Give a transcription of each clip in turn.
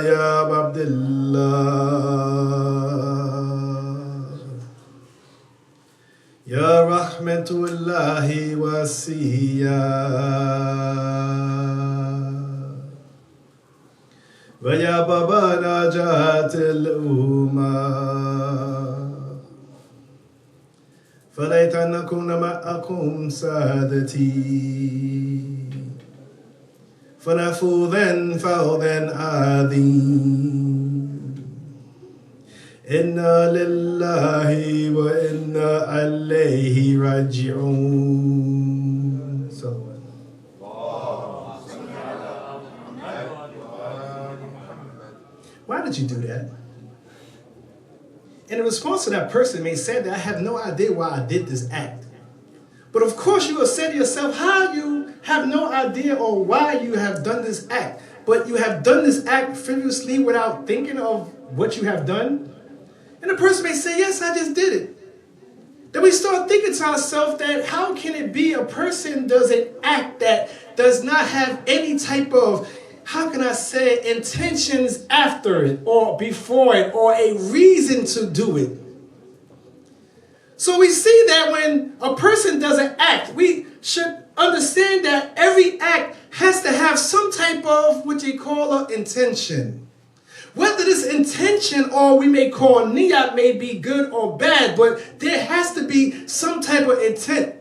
يا عبد الله يا رحمة الله واسية ويا بابا نجاة الأمة فليت أن أكون معكم سادتي فنفوذا فوضا عظيم إنا لله وإنا عليه راجعون. Why did you do that? And in response to that person may say that I have no idea why I did this act. But of course you will say to yourself, how you have no idea or why you have done this act. But you have done this act frivolously without thinking of what you have done. And the person may say, yes, I just did it. Then we start thinking to ourselves that how can it be a person does an act that does not have any type of, how can I say, intentions after it or before it or a reason to do it. So we see that when a person does an act, we should understand that every act has to have some type of what you call an intention. Whether this intention or we may call niyat may be good or bad, but there has to be some type of intent.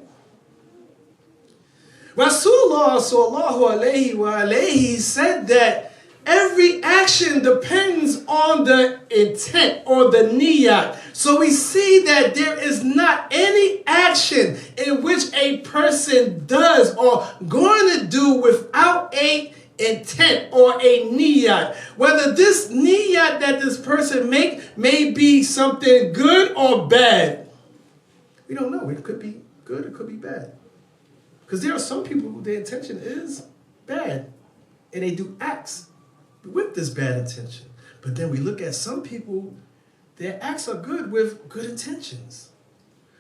Rasulullah sallallahu alayhi wa alayhi said that every action depends on the intent or the niyat. So we see that there is not any action in which a person does or going to do without a intent or a niyat. Whether this niyat that this person make may be something good or bad. We don't know. It could be good, it could be bad. Because there are some people who their intention is bad and they do acts with this bad intention. But then we look at some people, their acts are good with good intentions.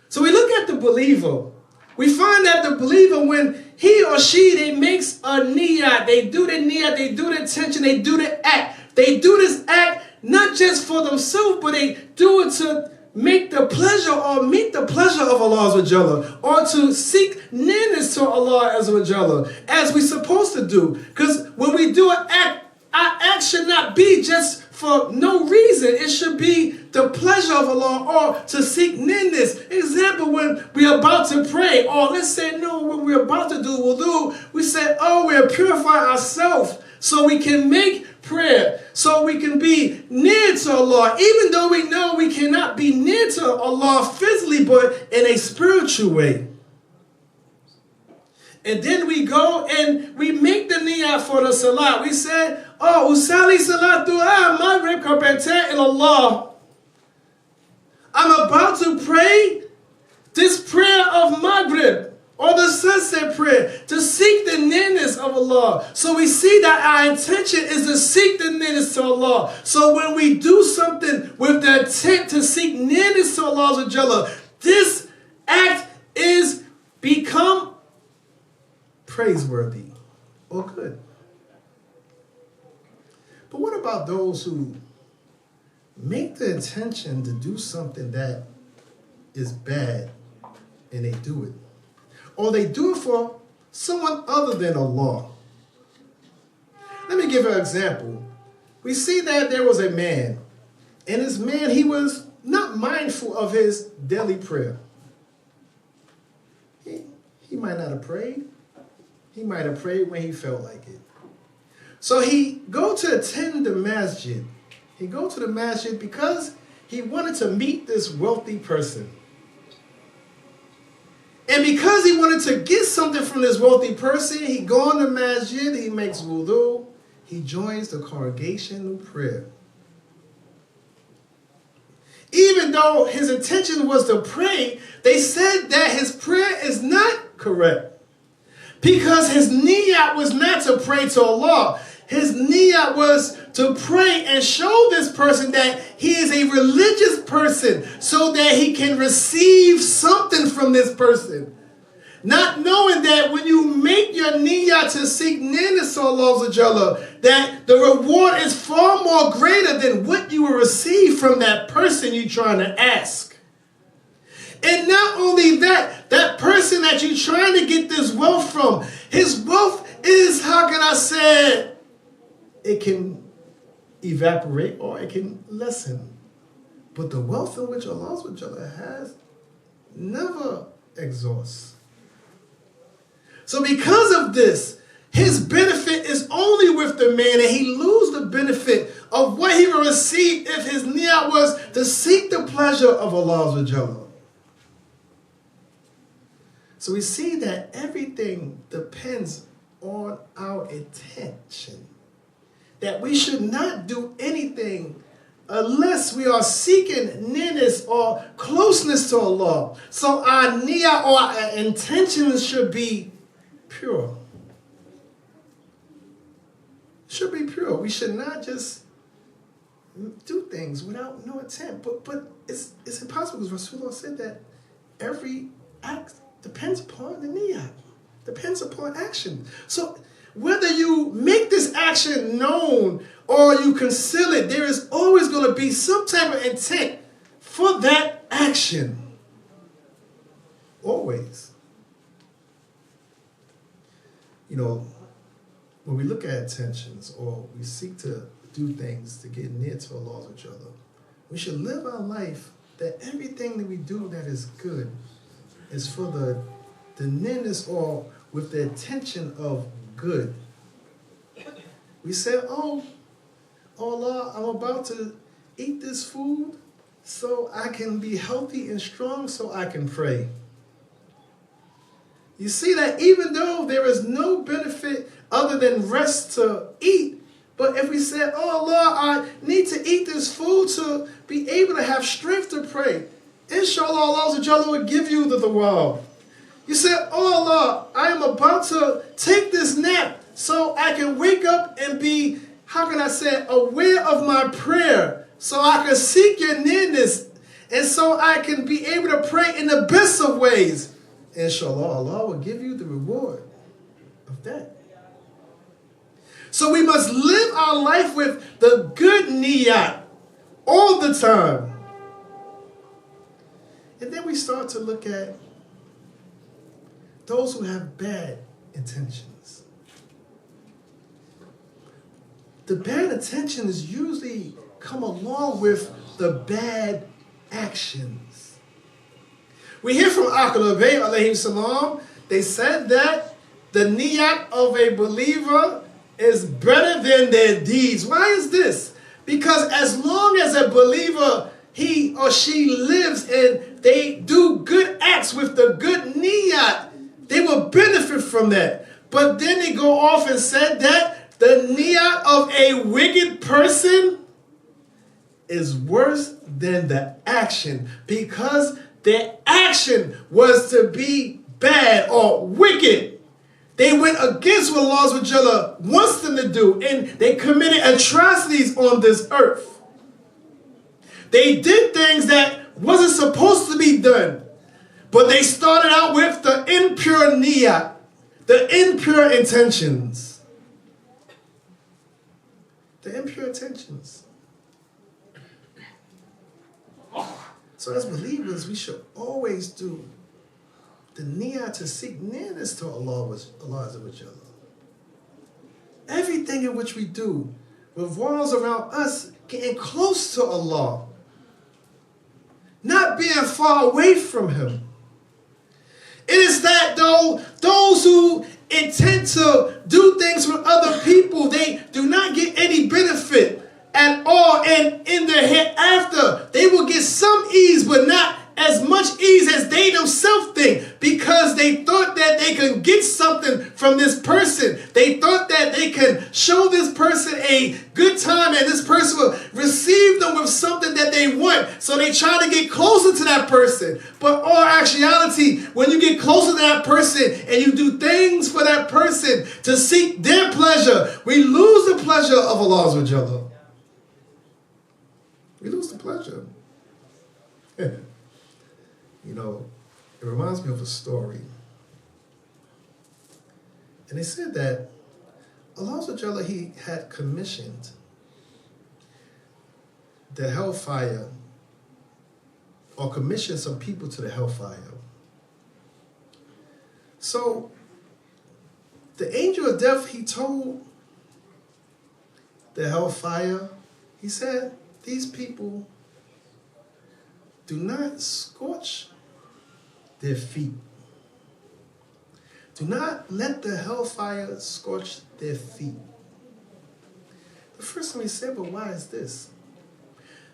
So we look at the believer. We find that the believer, when he or she, they makes a niyat, they do the niyat, they do the intention, they do the act. They do this act not just for themselves, but they do it to make the pleasure or meet the pleasure of Allah Azza wa Jalla, or to seek nearness to Allah Azza wa Jalla, as we're supposed to do. Because when we do an act, our act should not be just for no reason. It should be the pleasure of Allah or to seek nearness. Example, when we're about to pray, or let's say, no, when we're about to do wudu, we say, oh, we're purifying ourselves so we can make prayer, so we can be near to Allah, even though we know we cannot be near to Allah physically, but in a spiritual way. And then we go and we make the niyah for the salat. We said, oh, usali salat du'a maghrib kabata ilallah. I'm about to pray this prayer of maghrib, or the sunset prayer, to seek the nearness of Allah. So we see that our intention is to seek the nearness to Allah. So when we do something with the intent to seek nearness to Allah Azza wa Jalla, this act is become praiseworthy or good. But what about those who make the intention to do something that is bad and they do it? Or they do it for someone other than Allah. Let me give you an example. We see that there was a man, and this man, he was not mindful of his daily prayer. He might not have prayed. He might have prayed when he felt like it. So he go to attend the masjid. He go to the masjid because he wanted to meet this wealthy person. And because he wanted to get something from this wealthy person, he go on the masjid, he makes wudu, he joins the congregational prayer. Even though his intention was to pray, they said that his prayer is not correct. Because his niyat was not to pray to Allah. His niyat was to pray and show this person that he is a religious person so that he can receive something from this person. Not knowing that when you make your niyyah to seek nearness to Allah Jalla, that the reward is far more greater than what you will receive from that person you're trying to ask. And not only that, that person that you're trying to get this wealth from, his wealth is, how can I say, it can evaporate or it can lessen. But the wealth in which Allah Jalla has never exhausts. So because of this, his benefit is only with the man, and he loses the benefit of what he will receive if his niyyah was to seek the pleasure of Allah Jalla. So we see that everything depends on our intention. That we should not do anything unless we are seeking nearness or closeness to Allah. So our niyyah or our intentions should be pure. Should be pure. We should not just do things without no intent. But it's impossible because Rasulullah said that every act depends upon the niyyah. Depends upon action. So whether you make this action known or you conceal it, there is always going to be some type of intent for that action. Always. You know, when we look at intentions or we seek to do things to get near to Allah with each other, we should live our life that everything that we do that is good is for the nearness or with the intention of good. We say, oh Allah, I'm about to eat this food so I can be healthy and strong so I can pray. You see that even though there is no benefit other than rest to eat, but if we say, oh Allah, I need to eat this food to be able to have strength to pray, inshallah Allah will give you the thawab. You say, oh Allah, I am about to take this nap so I can wake up and be, how can I say, aware of my prayer, so I can seek your nearness, and so I can be able to pray in the best of ways. Inshallah, Allah will give you the reward of that. So we must live our life with the good niyyah all the time. And then we start to look at those who have bad intentions. The bad intentions usually come along with the bad actions. We hear from Ahlul Bayt alayhi salam, they said that the niyyah of a believer is better than their deeds. Why is this? Because as long as a believer, he or she lives and they do good acts with the good niyyah, they will benefit from that. But then they go off and said that the niyyah of a wicked person is worse than the action, because their action was to be bad or wicked. They went against what Allah wants them to do, and they committed atrocities on this earth. They did things that wasn't supposed to be done, but they started out with the impure niyyah, the impure intentions. The impure intentions. So as believers, we should always do the niyyah to seek nearness to Allah Azza wa Jalla. Everything in which we do revolves around us getting close to Allah, not being far away from Him. It is that though those who intend to do things with other people, they do not get any benefit at all, and in the hereafter they will get some ease, but not as much ease as they themselves think, because they thought that they could get something from this person. They thought that they can show this person a good time and this person will receive them with something that they want. So they try to get closer to that person. But all actuality, when you get closer to that person and you do things for that person to seek their pleasure, we lose the pleasure of Allah Azza wa Jalla. We lose the pleasure. You know, it reminds me of a story. And they said that Allah Subhanahu wa Ta'ala, He had commissioned the hellfire, or commissioned some people to the hellfire. So the angel of death, he told the hellfire, he said, these people, do not scorch their feet. Do not let the hellfire scorch their feet. The first time he said, but why is this?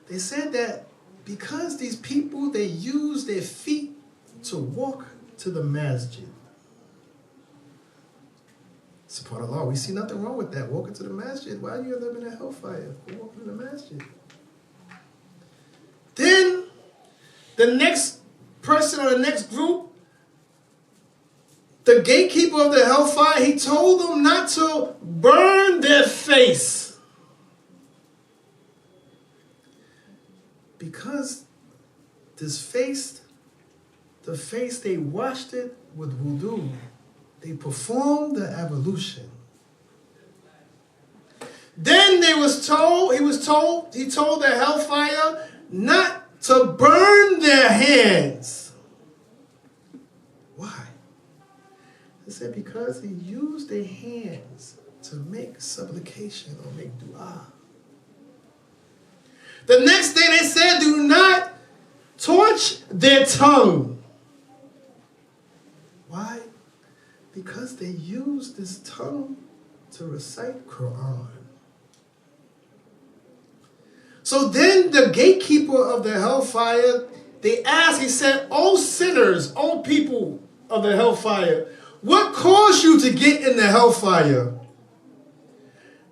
They said that because these people, they use their feet to walk to the masjid. SubhanAllah, we see nothing wrong with that. Walking to the masjid. Why are you living in hellfire for walking to the masjid? Then, the next person or the next group, the gatekeeper of the hellfire, he told them not to burn their face. Because this face, the face, they washed it with wudu. They performed the ablution. Then he told the hellfire not to burn their hands. Why? He said because he used their hands to make supplication or make dua. The next day they said, do not torch their tongue. Why? Because they use this tongue to recite Quran. So then the gatekeeper of the hellfire, they asked, he said, O sinners, O people of the hellfire, what caused you to get in the hellfire?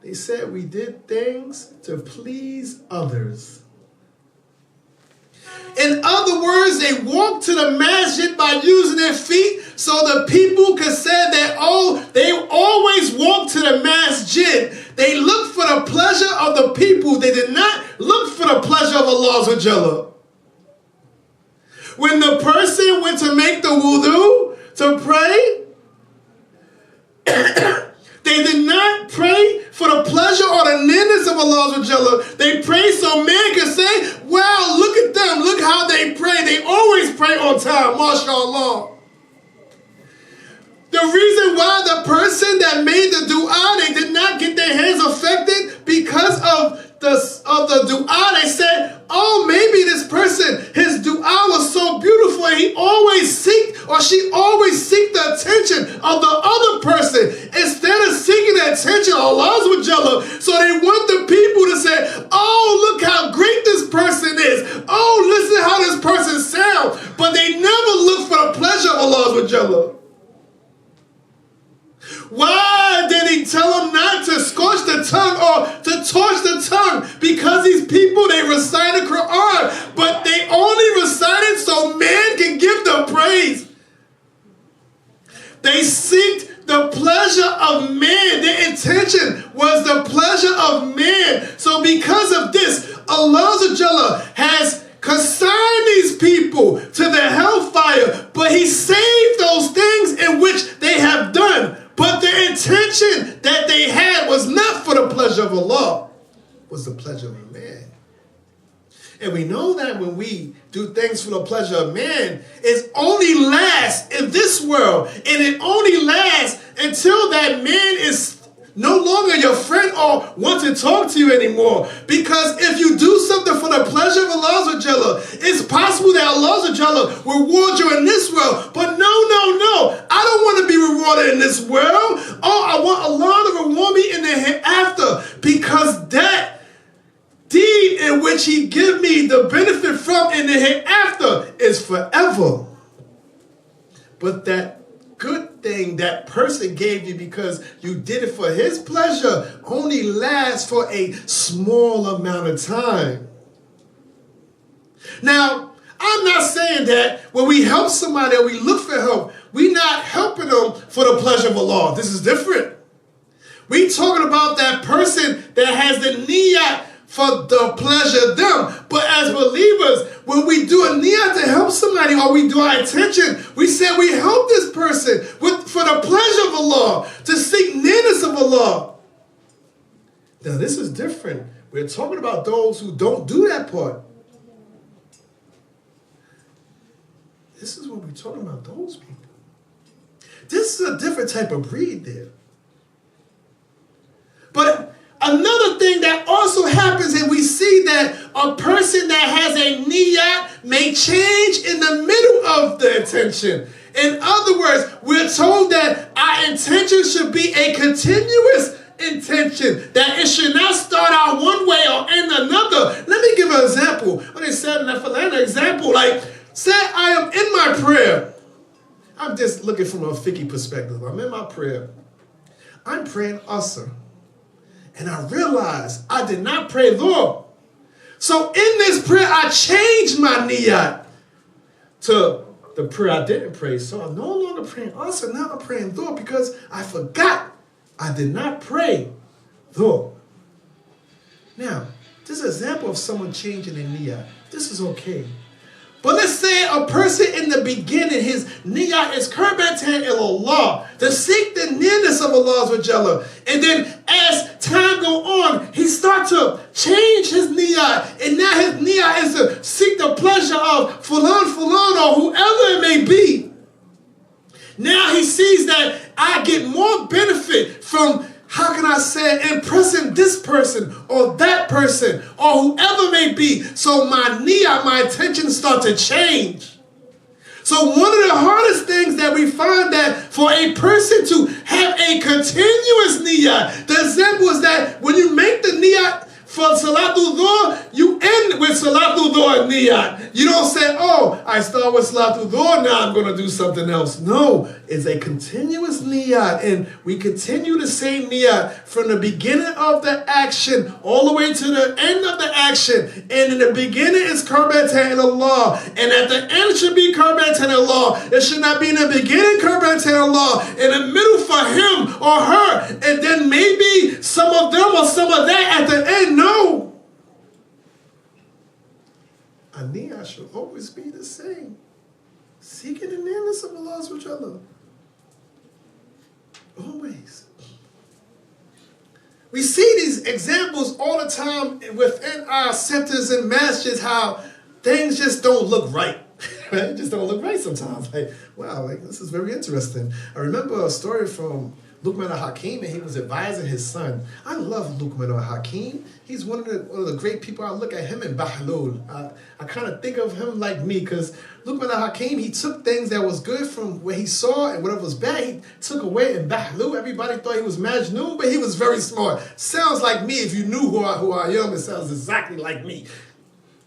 They said, we did things to please others. In other words, they walked to the masjid by using their feet so the people could say that, oh, they always walk to the masjid. They looked for the pleasure of the people. They did not look for the pleasure of Allah Subhanahu. When the person went to make the wudu, to pray, they did not pray for the pleasure or the nearness of Allah Subhanahu. They prayed so man could say, wow, look at them. Look how they pray. They always pray on time. MashaAllah. The reason why the person that made the dua, they did not get their hands affected because of the dua. They said, oh, maybe this person, his dua was so beautiful and he always seek, or she always seek the attention of the other person instead of seeking the attention of Allah Subhanahu. So they want the people to say, oh, look how great this person is. Oh, listen how this person sounds. But they never look for the pleasure of Allah Subhanahu. Why did he tell them not to scorch the tongue or to torch the tongue? Because these people, they recited Quran, but they only recited so man can give them praise. They seeked the pleasure of man. Their intention was the pleasure of man. So because of this, Allah Subhanahu has consigned these people to the hellfire, but he saved those things in which they have done. But the intention that they had was not for the pleasure of Allah, was the pleasure of man. And we know that when we do things for the pleasure of man, it only lasts in this world. And it only lasts until that man is no longer your friend or want to talk to you anymore. Because if you do something for the pleasure of Allah Subhanahu, it's possible that Allah Subhanahu will reward you in this world. But no. I don't want to be rewarded in this world. Oh, I want Allah to reward me in the hereafter. Because that deed in which he give me the benefit from in the hereafter is forever. But that good thing that person gave you because you did it for his pleasure only lasts for a small amount of time. Now, I'm not saying that when we help somebody or we look for help, we're not helping them for the pleasure of Allah. This is different. We talking about that person that has the niyat for the pleasure of them. But as believers, when we do a niyat to help somebody or we do our intention, we say we help this person for the pleasure of Allah, to seek nearness of Allah. Now this is different. We're talking about those who don't do that part. This is what we're talking about, those people. This is a different type of breed there. But another thing that also happens, and we see that a person that has a niyat may change in the middle of the intention. In other words, we're told that our intention should be a continuous intention, that it should not start out one way or end another. Let me give an example. When they said an example, like, say I am in my prayer. I'm just looking from a fiqh perspective. I'm in my prayer. I'm praying Asr. And I realized I did not pray Dhuhr. So in this prayer, I changed my niyat to the prayer I didn't pray. So I'm no longer praying Asr. Now I'm praying Dhuhr because I forgot I did not pray Dhuhr. Now, this is an example of someone changing their niyat. This is okay. But let's say a person in the beginning, his niyat is Qurbatan ilallah, to seek the nearness of Allah. And then as time go on, he starts to change his niyat. And now his niyat is to seek the pleasure of fulan, or whoever it may be. Now he sees that I get more benefit from, how can I say, impressing this person or that person or whoever may be. So my niyat, my intentions start to change. So one of the hardest things that we find that for a person to have a continuous niyat, the example is that when you make the niyat for Salatul Dhuhr, you end with Salatul Dhuhr niyat. You don't say, oh, I start with Salatul Dhuhr, now I'm going to do something else. No, it's a continuous niyat, and we continue the same niyat from the beginning of the action all the way to the end of the action. And in the beginning it's Qurbatan ilallah, and at the end should be Qurbatan ilallah. It should not be in the beginning Qurbatan ilallah, in the middle for him or her, and then maybe some of them or some of that at the end. No. A niyat should always be the same. Seeking the nearness of Allah subhanahu wa ta'ala. Always. We see these examples all the time within our centers and masjids, how things just don't look right. Right? It just don't look right sometimes. Like, wow, like this is very interesting. I remember a story from Luqman al-Hakim, and he was advising his son. I love Luqman al-Hakim. He's one of the great people. I look at him in Bahlul. I kind of think of him like me, because Luqman al-Hakim, he took things that was good from what he saw, and whatever was bad, he took away in Bahlul. Everybody thought he was Majnun, but he was very smart. Sounds like me. If you knew who I am, it sounds exactly like me.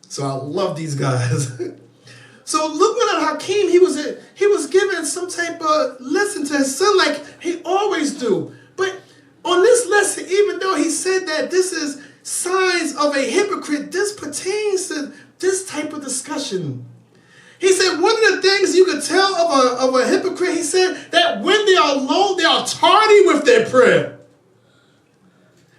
So I love these guys. So Luqman al-Hakim, he was given some type of lesson to his son, like he always do. But on this lesson, even though he said that this is signs of a hypocrite, this pertains to this type of discussion. He said one of the things you could tell of a hypocrite, he said that when they are alone, they are tardy with their prayer.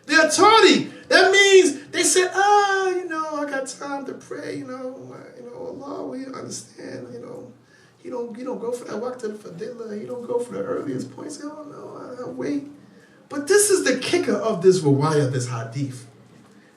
They are tardy. That means they said, I got time to pray, Allah, we understand, he don't go for that waqt al-fadila, he don't go for the earliest points. Oh no, I'll wait. But this is the kicker of this riwayah, this hadith.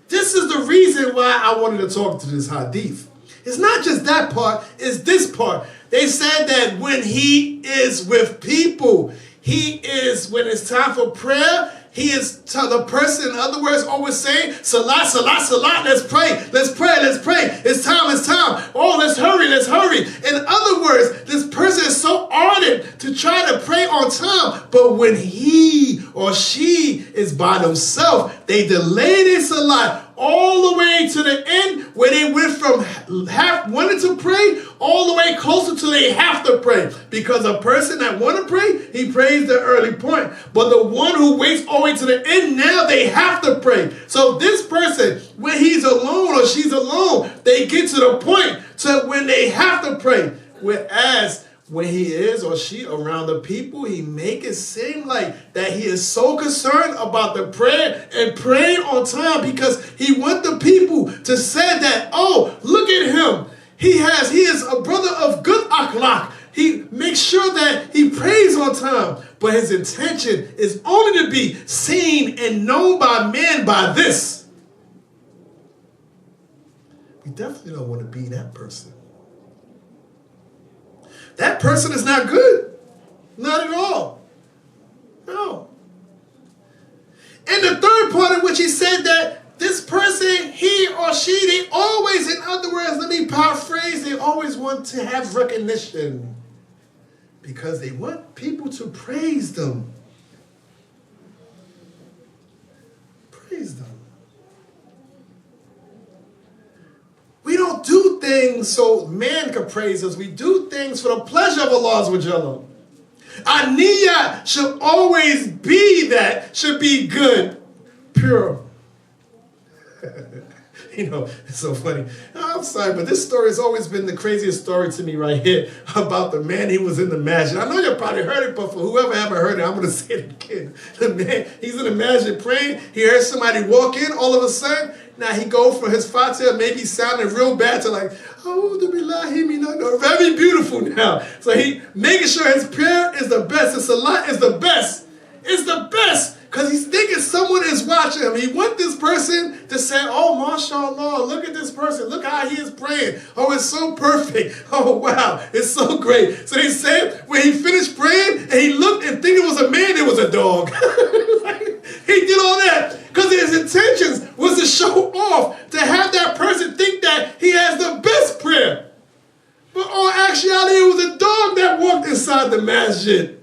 This is the reason why I wanted to talk to this hadith. It's not just that part, it's this part. They said that when he is with people, when it's time for prayer, he is the person, in other words, always saying, Salat, Salat, Salat, let's pray, let's pray, let's pray. It's time, it's time. Oh, let's hurry, let's hurry. In other words, this person is so ardent to try to pray on time, but when he or she is by themselves, they delay their Salat all the way to the end, where they went from half wanting to pray all the way closer to they have to pray. Because a person that want to pray, he prays the early point. But the one who waits all the way to the end, now they have to pray. So this person, when he's alone or she's alone, they get to the point to when they have to pray. Whereas when he is or she around the people, he make it seem like that he is so concerned about the prayer and praying on time, because he want the people to say that, oh, look at him. He is a brother of good akhlaq. He makes sure that he prays on time. But his intention is only to be seen and known by men by this. We definitely don't want to be that person. That person is not good. Not at all. No. And the third part in which he said that this person, he or she, they always, in other words, let me paraphrase, they always want to have recognition because they want people to praise them. Praise them. We don't do things so man can praise us. We do things for the pleasure of Allah Azza wa Jalla. Our niyyah should always be that, should be good, pure. You know, it's so funny. I'm sorry, but this story has always been the craziest story to me right here about the man he was in the masjid. I know you probably heard it, but for whoever haven't heard it, I'm going to say it again. The man, he's in the masjid praying. He hears somebody walk in all of a sudden. Now he goes from his Fatiha, maybe sounding real bad, to like, oh, very beautiful now. So he making sure his prayer is the best. His salat is the best. It's the best. Because he's thinking someone is watching him. He wants this person to say, oh, mashallah, look at this person. Look how he is praying. Oh, it's so perfect. Oh, wow, it's so great. So he said, when he finished praying, and he looked and thinking it was a man, it was a dog. He did all that because his intentions was to show off, to have that person think that he has the best prayer. But all actuality, it was a dog that walked inside the masjid.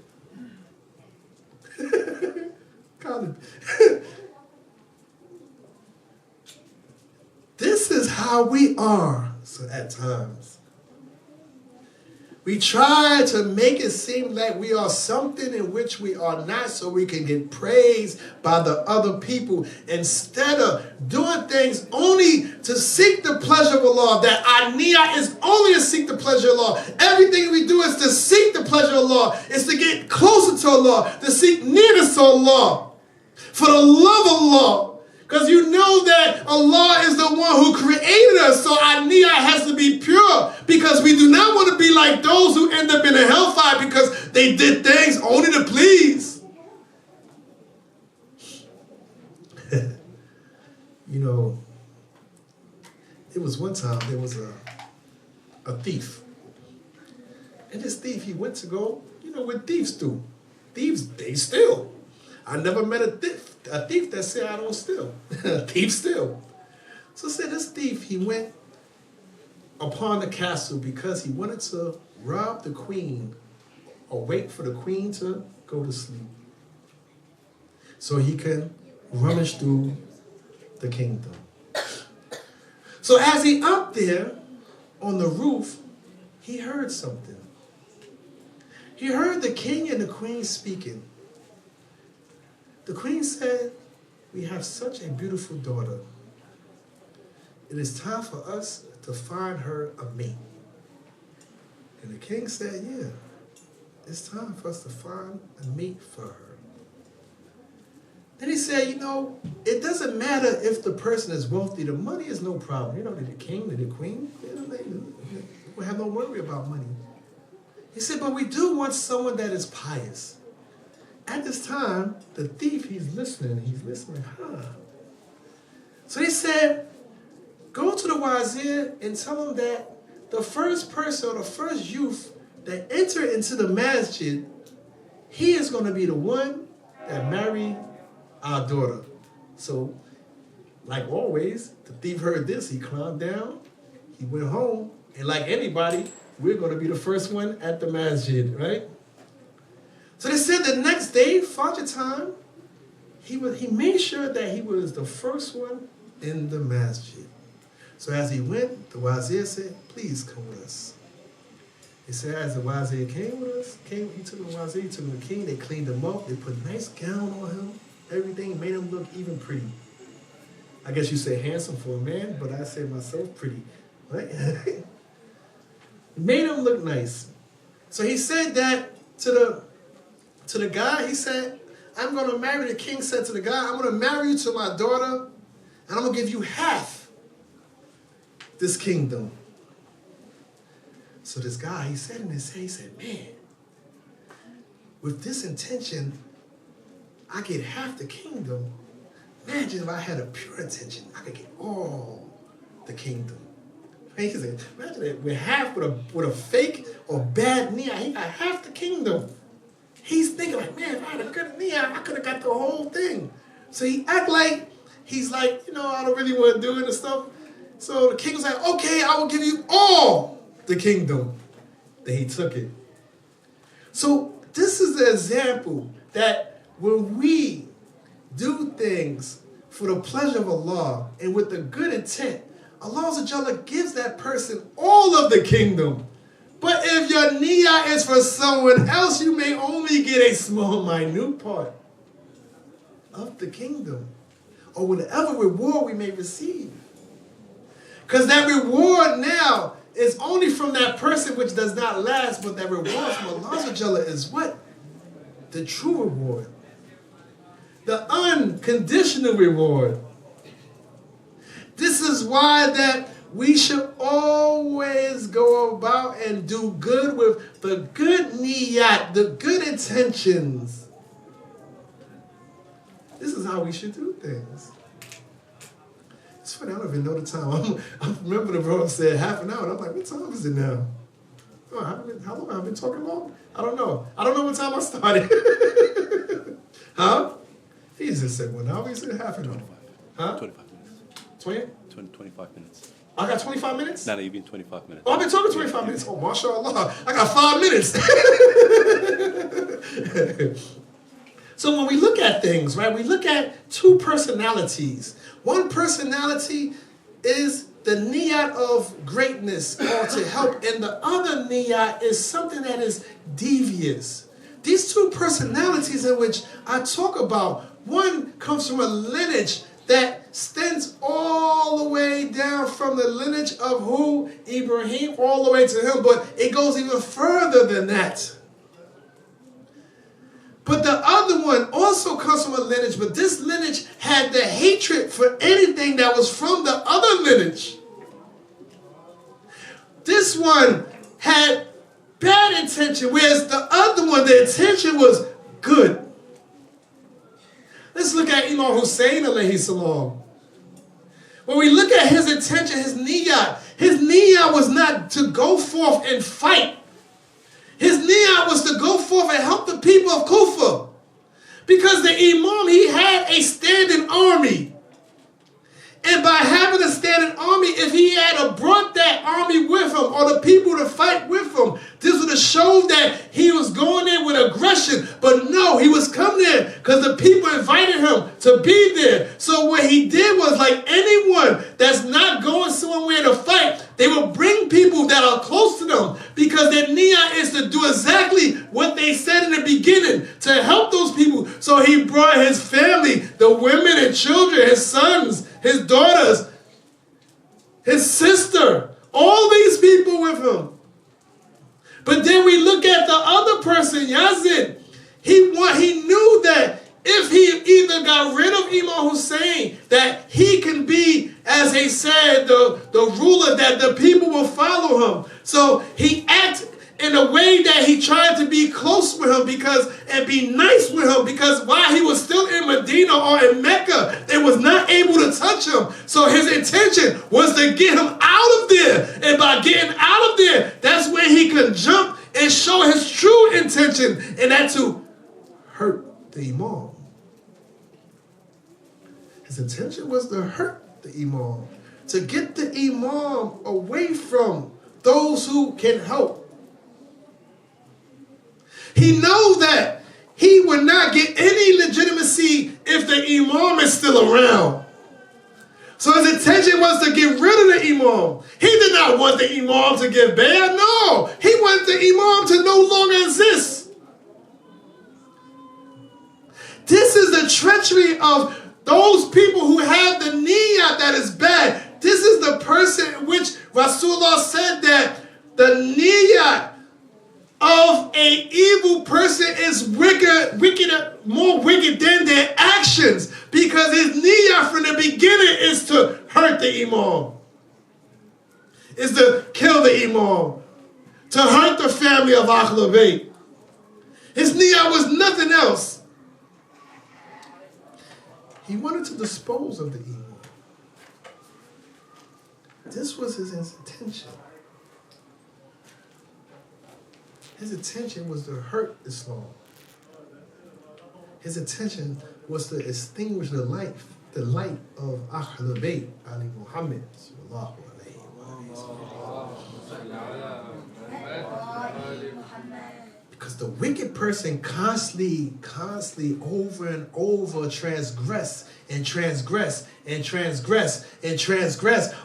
This is how we are. So at times, we try to make it seem like we are something in which we are not, so we can get praised by the other people, instead of doing things only to seek the pleasure of Allah. That our niyyah is only to seek the pleasure of Allah. Everything we do is to seek the pleasure of Allah. It's to get closer to Allah, to seek nearness to Allah, for the love of Allah. Because you know that Allah is the one who created us, so our niyyah has to be pure, because we do not want to be like those who end up in a hellfire because they did things only to please. You know, it was one time there was a thief. And this thief, he went to go, you know what thieves do. Thieves, they steal. I never met a thief that said, I don't steal. Thief steal. So said this thief, he went upon the castle because he wanted to rob the queen or wait for the queen to go to sleep so he can rummage through the kingdom. So as he up there on the roof, he heard something. He heard the king and the queen speaking. The queen said, we have such a beautiful daughter. It is time for us to find her a mate. And the king said, yeah, it's time for us to find a mate for her. Then he said, you know, it doesn't matter if the person is wealthy. The money is no problem. You know, the king and the queen, we have no worry about money. He said, but we do want someone that is pious. At this time, the thief, he's listening, huh? So he said, go to the wazir and tell him that the first person or the first youth that enter into the masjid, he is going to be the one that marry our daughter. So, like always, the thief heard this, he climbed down, he went home, and like anybody, we're going to be the first one at the masjid, right? So they said the next day, Fajr time, he made sure that he was the first one in the masjid. So as he went, the wazir said, please come with us. He said, as the wazir came with us, he took the wazir, he took the king, they cleaned him up, they put a nice gown on him, everything made him look even pretty. I guess you say handsome for a man, but I say myself pretty, right? Made him look nice. So he said that to the guy, he said, I'm going to marry, the king said to the guy, I'm going to marry you to my daughter, and I'm going to give you half this kingdom. So this guy, he said, man, with this intention, I get half the kingdom. Imagine if I had a pure intention, I could get all the kingdom. He said, imagine that with half, with a fake or bad niyyah, he got half the kingdom. He's thinking like, man, if I had a good niyyah, I could have got the whole thing. So he act like, he's like, I don't really want to do it and stuff. So the king was like, okay, I will give you all the kingdom. Then he took it. So this is the example that when we do things for the pleasure of Allah and with the good intent, Allah gives that person all of the kingdom. But if your niyyah is for someone else, you may only get a small, minute part of the kingdom or whatever reward we may receive. Because that reward now is only from that person which does not last, but that reward from Allah is what? The true reward. The unconditional reward. This is why that we should always go about and do good with the good niyyat, the good intentions. This is how we should do things. It's funny, I don't even know the time. I remember the brother said half an hour. And I'm like, what time is it now? Oh, how long have I been talking long? I don't know. I don't know what time I started. Huh? He just said 1 hour. He said half an hour. Huh? 25 minutes. 25 minutes. I got 25 minutes? No, you've been 25 minutes. Oh, I've been talking 25 minutes. Oh, mashallah. I got 5 minutes. So when we look at things, right, we look at two personalities. One personality is the niyyat of greatness or to help, and the other niyyat is something that is devious. These two personalities in which I talk about, one comes from a lineage that extends all the way down from the lineage of who? Ibrahim, all the way to him, but it goes even further than that. But the other one also comes from a lineage, but this lineage had the hatred for anything that was from the other lineage. This one had bad intention, whereas the other one, the intention was good. Let's look at Imam Hussein alayhi salam. When we look at his intention, his niyyah was not to go forth and fight. His niyyah was to go forth and help the people of Kufa. Because the Imam, he had a standing army. And by having a standing army, if he had brought that army with him or the people to fight with him, this would have showed that he was going in with aggression. But no, he was coming there because the people invited him to be there. So what he did was, like anyone that's not going somewhere to fight, they will bring people that are close to them because their niyyah is to do exactly what they said in the beginning, to help those people. So he brought his family, the women and children, his sons, his daughters, his sister, all these people with him. But then we look at the other person, Yazid. He knew that if he either got rid of Imam Hussein, that he can be, as he said, the ruler, that the people will follow him. So he acted in a way that he tried to be close with him and be nice with him, because while he was still in Medina or in Mecca, they was not able to touch him. So his intention was to get him out of there. And by getting out of there, that's when he could jump and show his true intention, and that's to hurt the Imam. His intention was to hurt the Imam, to get the Imam away from those who can help. He knows that he would not get any legitimacy if the Imam is still around. So his intention was to get rid of the Imam. He did not want the Imam to get bad. No, he wanted the Imam to no longer exist. This is the treachery of those people who have the niyyah that is bad. This is the person which Rasulullah said that the niyyah of an evil person is more wicked than their actions, because his niyyah from the beginning is to hurt the Imam. is to kill the imam, to hurt the family of Ahlul Bayt. His niyat was nothing else. He wanted to dispose of the imam. This was his intention. His intention was to hurt Islam. His intention was to extinguish the light of Ahlul Bayt, Ali Muhammad sallallahu alayhi wa sallam. Because the wicked person constantly over and over transgress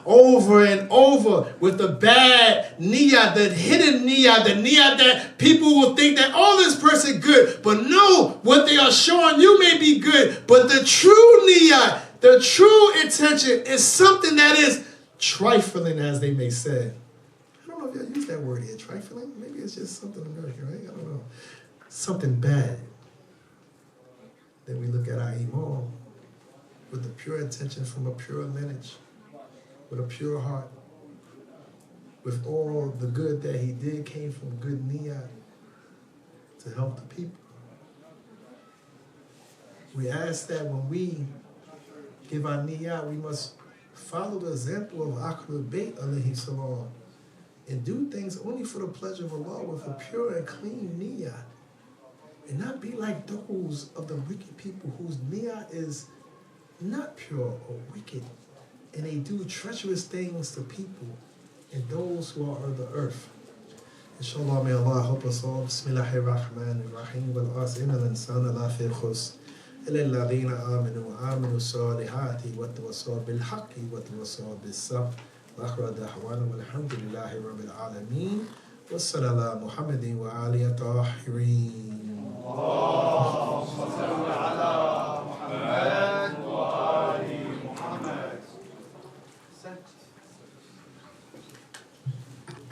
over and over with the bad niyah, the hidden niyah, the niyah that people will think that, oh, this person good. But no, what they are showing you may be good. But the true niyah, the true intention is something that is trifling, as they may say. I don't know if y'all use that word here, trifling. Maybe it's just something American, right? I don't know. Something bad. Then we look at our imam with the pure intention from a pure lineage, with a pure heart, with all the good that he did came from good niyat to help the people. We ask that when we give our niyat, we must follow the example of Ahlul Bayt alayhi salam and do things only for the pleasure of Allah with a pure and clean niyat. And not be like those of the wicked people whose niyat is not pure or wicked. And they do treacherous things to people and those who are of the earth. Inshallah, may Allah help us all. Bismillahirrahmanirrahim. Wal-asr inna al-insana la fi khusr. إلا الذين آمنوا وعملوا الصالحات وتواصوا بالحق وتواصوا بالصبر وآخر دعوانا والحمد لله رب العالمين والصلاة على محمد وآله الطاهرين.